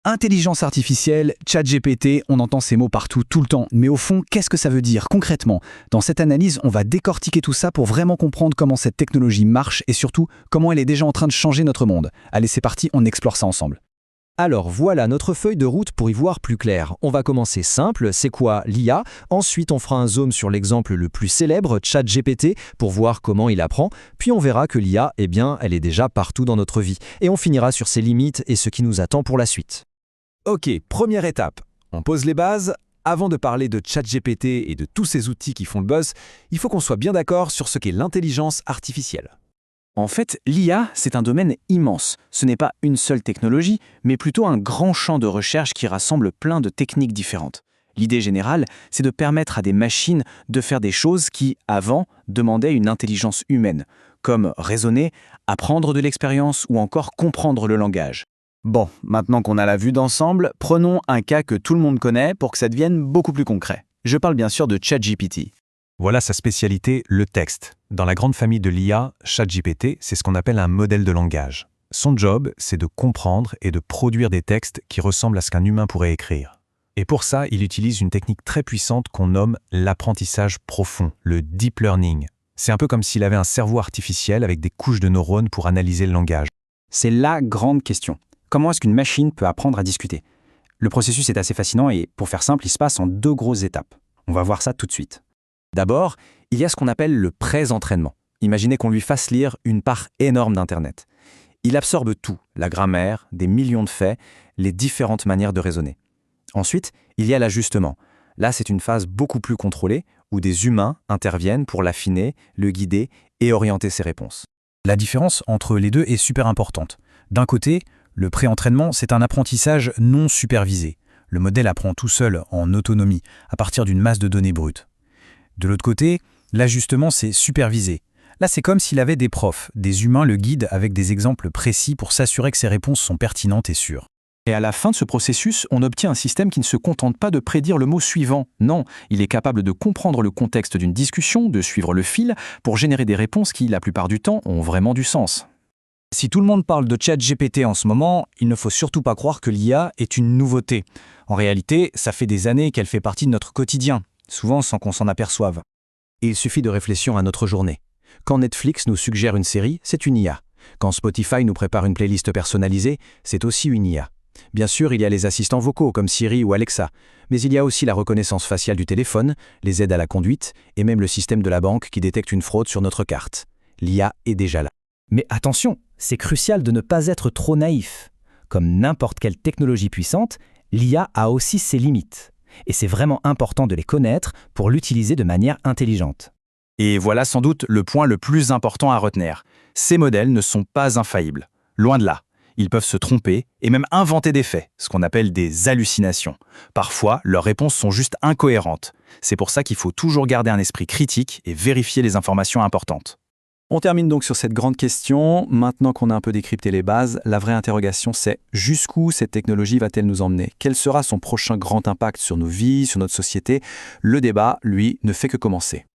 Intelligence artificielle, ChatGPT, on entend ces mots partout, tout le temps. Mais au fond, qu'est-ce que ça veut dire concrètement? Dans cette analyse, on va décortiquer tout ça pour vraiment comprendre comment cette technologie marche et surtout comment elle est déjà en train de changer notre monde. Allez, c'est parti, on explore ça ensemble. Alors voilà notre feuille de route pour y voir plus clair. On va commencer simple, c'est quoi l'IA? Ensuite on fera un zoom sur l'exemple le plus célèbre, ChatGPT, pour voir comment il apprend. Puis on verra que l'IA, eh bien, elle est déjà partout dans notre vie. Et on finira sur ses limites et ce qui nous attend pour la suite. Ok, première étape. On pose les bases. Avant de parler de ChatGPT et de tous ces outils qui font le buzz, il faut qu'on soit bien d'accord sur ce qu'est l'intelligence artificielle. En fait, l'IA, c'est un domaine immense. Ce n'est pas une seule technologie, mais plutôt un grand champ de recherche qui rassemble plein de techniques différentes. L'idée générale, c'est de permettre à des machines de faire des choses qui, avant, demandaient une intelligence humaine, comme raisonner, apprendre de l'expérience ou encore comprendre le langage. Bon, maintenant qu'on a la vue d'ensemble, prenons un cas que tout le monde connaît pour que ça devienne beaucoup plus concret. Je parle bien sûr de ChatGPT. Voilà sa spécialité, le texte. Dans la grande famille de l'IA, ChatGPT, c'est ce qu'on appelle un modèle de langage. Son job, c'est de comprendre et de produire des textes qui ressemblent à ce qu'un humain pourrait écrire. Et pour ça, il utilise une technique très puissante qu'on nomme l'apprentissage profond, le deep learning. C'est un peu comme s'il avait un cerveau artificiel avec des couches de neurones pour analyser le langage. C'est la grande question. Comment est-ce qu'une machine peut apprendre à discuter? Le processus est assez fascinant et, pour faire simple, il se passe en 2 grosses étapes. On va voir ça tout de suite. D'abord, il y a ce qu'on appelle le pré-entraînement. Imaginez qu'on lui fasse lire une part énorme d'Internet. Il absorbe tout, la grammaire, des millions de faits, les différentes manières de raisonner. Ensuite, il y a l'ajustement. Là, c'est une phase beaucoup plus contrôlée où des humains interviennent pour l'affiner, le guider et orienter ses réponses. La différence entre les deux est super importante. D'un côté, le pré-entraînement, c'est un apprentissage non supervisé. Le modèle apprend tout seul, en autonomie, à partir d'une masse de données brutes. De l'autre côté, l'ajustement, c'est supervisé. Là, c'est comme s'il avait des profs, des humains le guident avec des exemples précis pour s'assurer que ses réponses sont pertinentes et sûres. Et à la fin de ce processus, on obtient un système qui ne se contente pas de prédire le mot suivant. Non, il est capable de comprendre le contexte d'une discussion, de suivre le fil, pour générer des réponses qui, la plupart du temps, ont vraiment du sens. Si tout le monde parle de ChatGPT en ce moment, il ne faut surtout pas croire que l'IA est une nouveauté. En réalité, ça fait des années qu'elle fait partie de notre quotidien, souvent sans qu'on s'en aperçoive. Et il suffit de réfléchir à notre journée. Quand Netflix nous suggère une série, c'est une IA. Quand Spotify nous prépare une playlist personnalisée, c'est aussi une IA. Bien sûr, il y a les assistants vocaux comme Siri ou Alexa, mais il y a aussi la reconnaissance faciale du téléphone, les aides à la conduite et même le système de la banque qui détecte une fraude sur notre carte. L'IA est déjà là. Mais attention, c'est crucial de ne pas être trop naïf. Comme n'importe quelle technologie puissante, l'IA a aussi ses limites. Et c'est vraiment important de les connaître pour l'utiliser de manière intelligente. Et voilà sans doute le point le plus important à retenir. Ces modèles ne sont pas infaillibles. Loin de là. Ils peuvent se tromper et même inventer des faits, ce qu'on appelle des hallucinations. Parfois, leurs réponses sont juste incohérentes. C'est pour ça qu'il faut toujours garder un esprit critique et vérifier les informations importantes. On termine donc sur cette grande question. Maintenant qu'on a un peu décrypté les bases, la vraie interrogation c'est jusqu'où cette technologie va-t-elle nous emmener? Quel sera son prochain grand impact sur nos vies, sur notre société? Le débat, lui, ne fait que commencer.